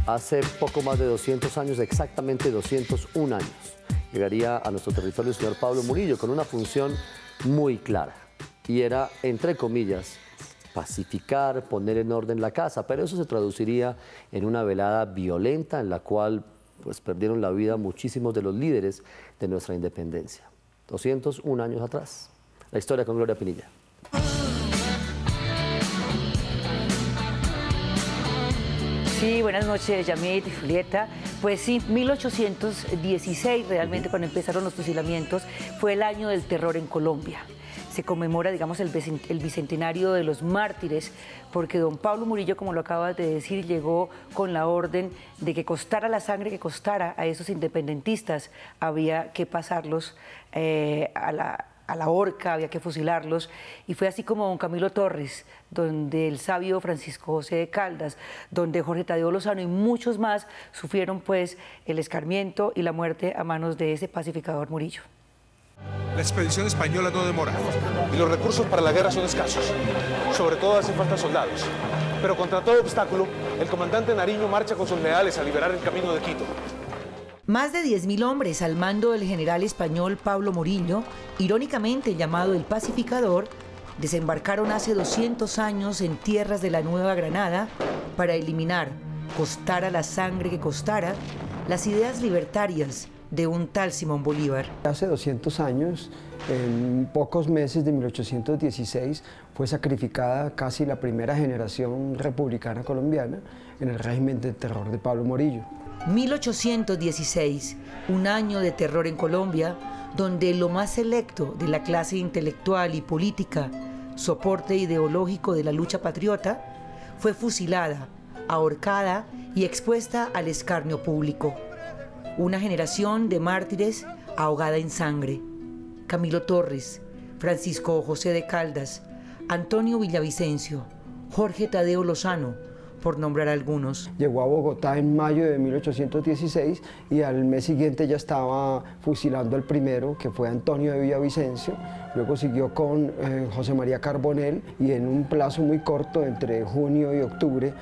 hace poco más de 200 años, exactamente 201 años, llegaría a nuestro territorio el señor Pablo Murillo con una función muy clara. Y era, entre comillas, pacificar, poner en orden la casa, pero eso se traduciría en una velada violenta en la cual pues, perdieron la vida muchísimos de los líderes de nuestra independencia. 201 años atrás. La historia con Gloria Pinilla. Sí, buenas noches, Yamit y Julieta. Pues sí, 1816, realmente cuando empezaron los fusilamientos, fue el año del terror en Colombia. Se conmemora, digamos, el bicentenario de los mártires, porque don Pablo Murillo, como lo acabas de decir, llegó con la orden de que costara la sangre que costara a esos independentistas, había que pasarlos a la horca, había que fusilarlos, y fue así como don Camilo Torres, donde el sabio Francisco José de Caldas, donde Jorge Tadeo Lozano y muchos más sufrieron pues el escarmiento y la muerte a manos de ese pacificador Murillo. La expedición española no demora y los recursos para la guerra son escasos. Sobre todo hacen falta soldados. Pero contra todo obstáculo, el comandante Nariño marcha con sus leales a liberar el camino de Quito. Más de 10.000 hombres al mando del general español Pablo Murillo, irónicamente llamado el pacificador, desembarcaron hace 200 años en tierras de la Nueva Granada para eliminar, costara la sangre que costara, las ideas libertarias de un tal Simón Bolívar. Hace 200 años, en pocos meses de 1816, fue sacrificada casi la primera generación republicana colombiana en el régimen de terror de Pablo Murillo. 1816, un año de terror en Colombia, donde lo más selecto de la clase intelectual y política, soporte ideológico de la lucha patriota, fue fusilada, ahorcada y expuesta al escarnio público. Una generación de mártires ahogada en sangre. Camilo Torres, Francisco José de Caldas, Antonio Villavicencio, Jorge Tadeo Lozano, por nombrar algunos. Llegó a Bogotá en mayo de 1816 y al mes siguiente ya estaba fusilando al primero, que fue Antonio de Villavicencio. Luego siguió con José María Carbonell y en un plazo muy corto, entre junio y octubre,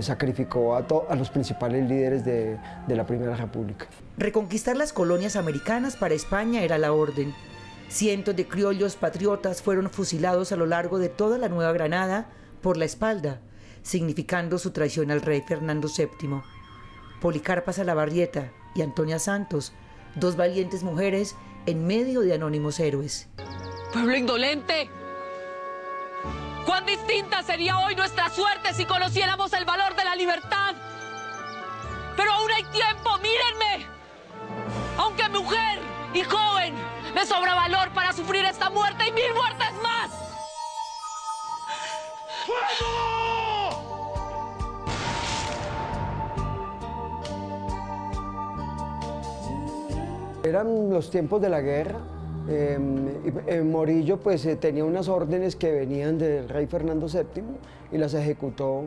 sacrificó a los principales líderes de la Primera República. Reconquistar las colonias americanas para España era la orden. Cientos de criollos patriotas fueron fusilados a lo largo de toda la Nueva Granada por la espalda, significando su traición al rey Fernando VII. Policarpa Salabarrieta y Antonia Santos, dos valientes mujeres en medio de anónimos héroes. ¡Pueblo indolente! ¡Cuán distinta sería hoy nuestra suerte si conociéramos el valor de la libertad! ¡Pero aún hay tiempo! ¡Mírenme! Aunque mujer y joven, me sobra valor para sufrir esta muerte y 1000 muertes más. ¡Fuego! Eran los tiempos de la guerra. Morillo pues, tenía unas órdenes que venían del rey Fernando VII y las ejecutó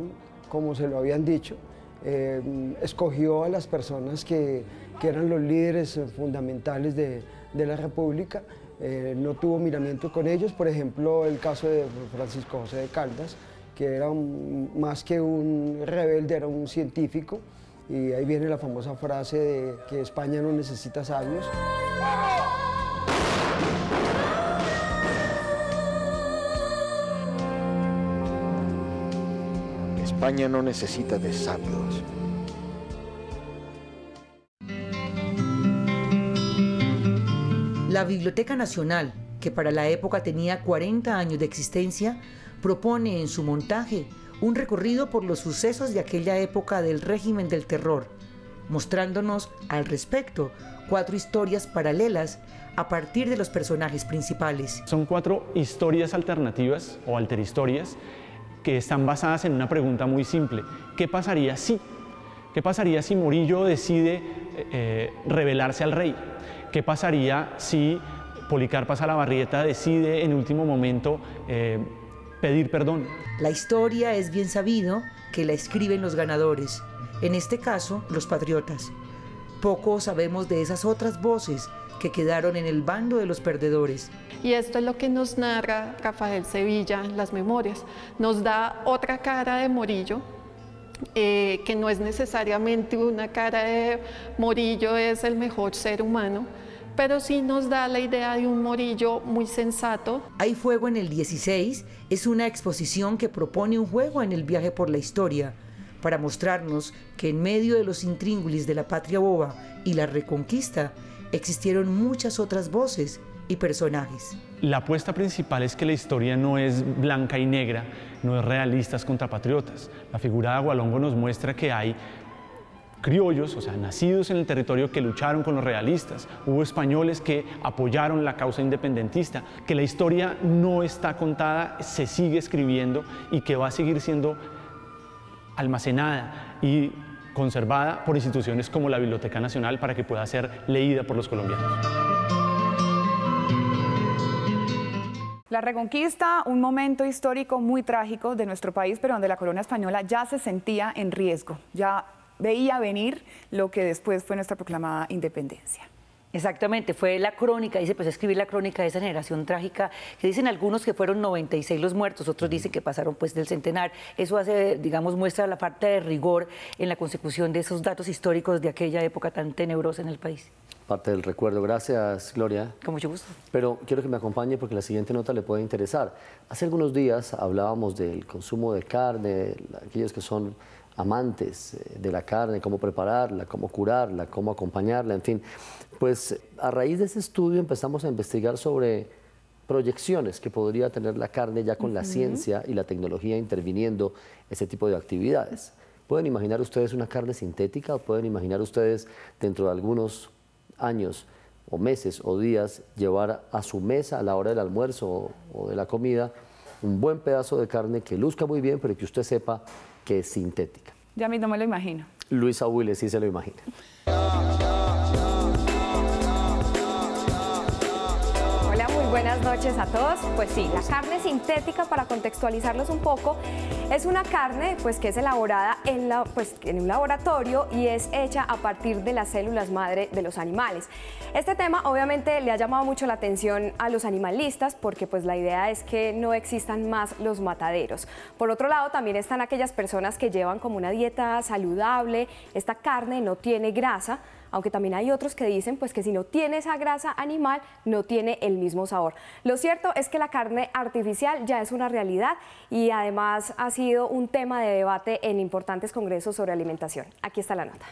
como se lo habían dicho. Escogió a las personas que eran los líderes fundamentales de la República. No tuvo miramiento con ellos, por ejemplo el caso de Francisco José de Caldas, que era más que un rebelde, era un científico. Y ahí viene la famosa frase de que España no necesita sabios. España no necesita de sabios. La Biblioteca Nacional, que para la época tenía 40 años de existencia, propone en su montaje un recorrido por los sucesos de aquella época del régimen del terror, mostrándonos al respecto 4 historias paralelas a partir de los personajes principales. Son 4 historias alternativas o alterhistorias que están basadas en una pregunta muy simple: ¿qué pasaría si? ¿Qué pasaría si Murillo decide rebelarse al rey? ¿Qué pasaría si Policarpa Salabarrieta decide en último momento pedir perdón? La historia es bien sabido que la escriben los ganadores, en este caso los patriotas. Poco sabemos de esas otras voces que quedaron en el bando de los perdedores. Y esto es lo que nos narra Rafael Sevilla en las memorias. Nos da otra cara de Murillo, que no es necesariamente una cara de Morillo es el mejor ser humano, pero sí nos da la idea de un Morillo muy sensato. Hay fuego en el 16 es una exposición que propone un juego en el viaje por la historia, para mostrarnos que en medio de los intríngulis de la patria boba y la reconquista, existieron muchas otras voces y personajes. La apuesta principal es que la historia no es blanca y negra, no es realistas contra patriotas. La figura de Agualongo nos muestra que hay criollos, o sea, nacidos en el territorio, que lucharon con los realistas. Hubo españoles que apoyaron la causa independentista, que la historia no está contada, se sigue escribiendo y que va a seguir siendo almacenada y conservada por instituciones como la Biblioteca Nacional para que pueda ser leída por los colombianos. La Reconquista, un momento histórico muy trágico de nuestro país, pero donde la corona española ya se sentía en riesgo, ya veía venir lo que después fue nuestra proclamada independencia. Exactamente, fue la crónica, y se empezó a escribir la crónica de esa generación trágica, que dicen algunos que fueron 96 los muertos, otros dicen que pasaron pues del centenar. Eso hace, digamos, muestra la falta de rigor en la consecución de esos datos históricos de aquella época tan tenebrosa en el país. Parte del recuerdo. Gracias, Gloria. Con mucho gusto. Pero quiero que me acompañe porque la siguiente nota le puede interesar. Hace algunos días hablábamos del consumo de carne, aquellos que son amantes de la carne, cómo prepararla, cómo curarla, cómo acompañarla, en fin. Pues a raíz de ese estudio empezamos a investigar sobre proyecciones que podría tener la carne ya con la ciencia y la tecnología interviniendo ese tipo de actividades. ¿Pueden imaginar ustedes una carne sintética? ¿O pueden imaginar ustedes dentro de algunos años o meses o días llevar a su mesa a la hora del almuerzo o de la comida un buen pedazo de carne que luzca muy bien, pero que usted sepa que es sintética? Ya a mí no me lo imagino. Luisa Willes sí se lo imagina. Hola, muy buenas noches a todos. Pues sí, la carne sintética, para contextualizarlos un poco, es una carne pues que es elaborada en un laboratorio y es hecha a partir de las células madre de los animales. Este tema obviamente le ha llamado mucho la atención a los animalistas porque pues la idea es que no existan más los mataderos. Por otro lado, también están aquellas personas que llevan como una dieta saludable. Esta carne no tiene grasa, aunque también hay otros que dicen pues que si no tiene esa grasa animal no tiene el mismo sabor. Lo cierto es que la carne artificial ya es una realidad y además ha sido un tema de debate en importantes congresos sobre alimentación. Aquí está la nota.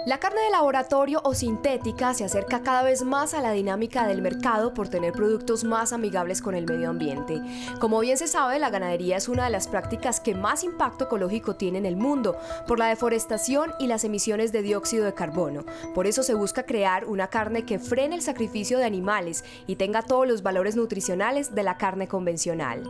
La carne de laboratorio o sintética se acerca cada vez más a la dinámica del mercado por tener productos más amigables con el medio ambiente. Como bien se sabe, la ganadería es una de las prácticas que más impacto ecológico tiene en el mundo, por la deforestación y las emisiones de dióxido de carbono. Por eso se busca crear una carne que frene el sacrificio de animales y tenga todos los valores nutricionales de la carne convencional.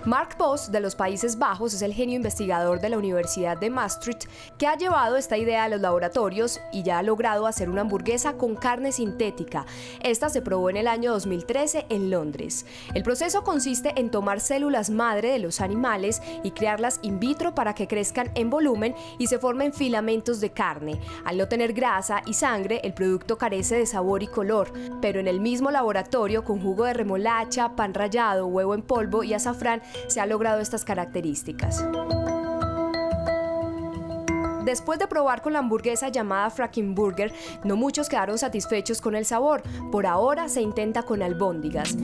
Mark Bos, de los Países Bajos, es el genio investigador de la Universidad de Maastricht, que ha llevado esta idea a los laboratorios y ya ha logrado hacer una hamburguesa con carne sintética. Esta se probó en el año 2013 en Londres. El proceso consiste en tomar células madre de los animales y crearlas in vitro para que crezcan en volumen y se formen filamentos de carne. Al no tener grasa y sangre, el producto carece de sabor y color, pero en el mismo laboratorio, con jugo de remolacha, pan rallado, huevo en polvo y azafrán, se ha logrado estas características. Después de probar con la hamburguesa llamada Frankenburger, no muchos quedaron satisfechos con el sabor. Por ahora se intenta con albóndigas.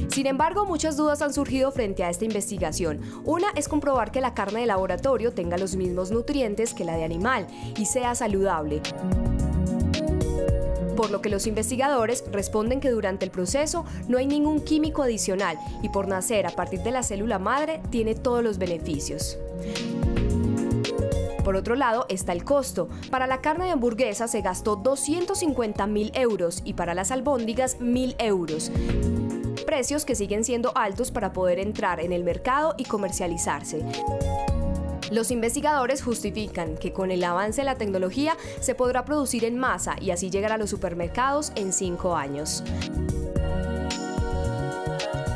Sin embargo, muchas dudas han surgido frente a esta investigación. Una es comprobar que la carne de laboratorio tenga los mismos nutrientes que la de animal y sea saludable. Por lo que los investigadores responden que durante el proceso no hay ningún químico adicional y por nacer a partir de la célula madre tiene todos los beneficios. Por otro lado está el costo. Para la carne de hamburguesa se gastó 250.000 euros y para las albóndigas 1.000 euros. Precios que siguen siendo altos para poder entrar en el mercado y comercializarse. Los investigadores justifican que con el avance de la tecnología se podrá producir en masa y así llegar a los supermercados en 5 años.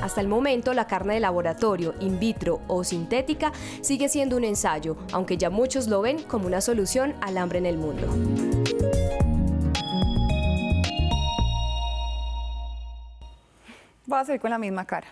Hasta el momento, la carne de laboratorio, in vitro o sintética sigue siendo un ensayo, aunque ya muchos lo ven como una solución al hambre en el mundo. voy a seguir con la misma cara.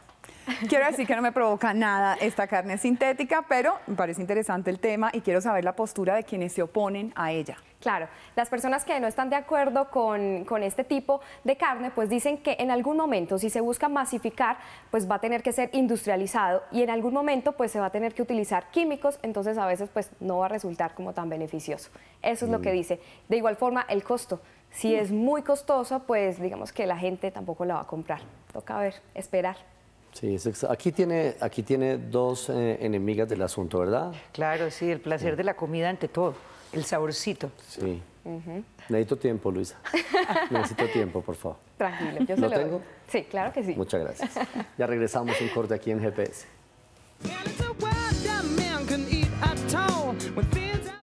Quiero decir que no me provoca nada esta carne sintética, pero me parece interesante el tema y quiero saber la postura de quienes se oponen a ella. Claro, las personas que no están de acuerdo con este tipo de carne, pues dicen que en algún momento, si se busca masificar, pues va a tener que ser industrializado y en algún momento pues se va a tener que utilizar químicos, entonces a veces pues no va a resultar como tan beneficioso. Eso es lo que dice. De igual forma, el costo. Si es muy costoso, pues digamos que la gente tampoco la va a comprar. Toca ver, esperar. Sí, aquí tiene dos enemigas del asunto, ¿verdad? Claro, sí, el placer de la comida ante todo, el saborcito. Sí. Necesito tiempo, Luisa. Necesito tiempo, por favor. Tranquilo, yo se ¿Lo tengo? doy. Sí, claro que sí. Muchas gracias. Ya regresamos un corte aquí en GPS.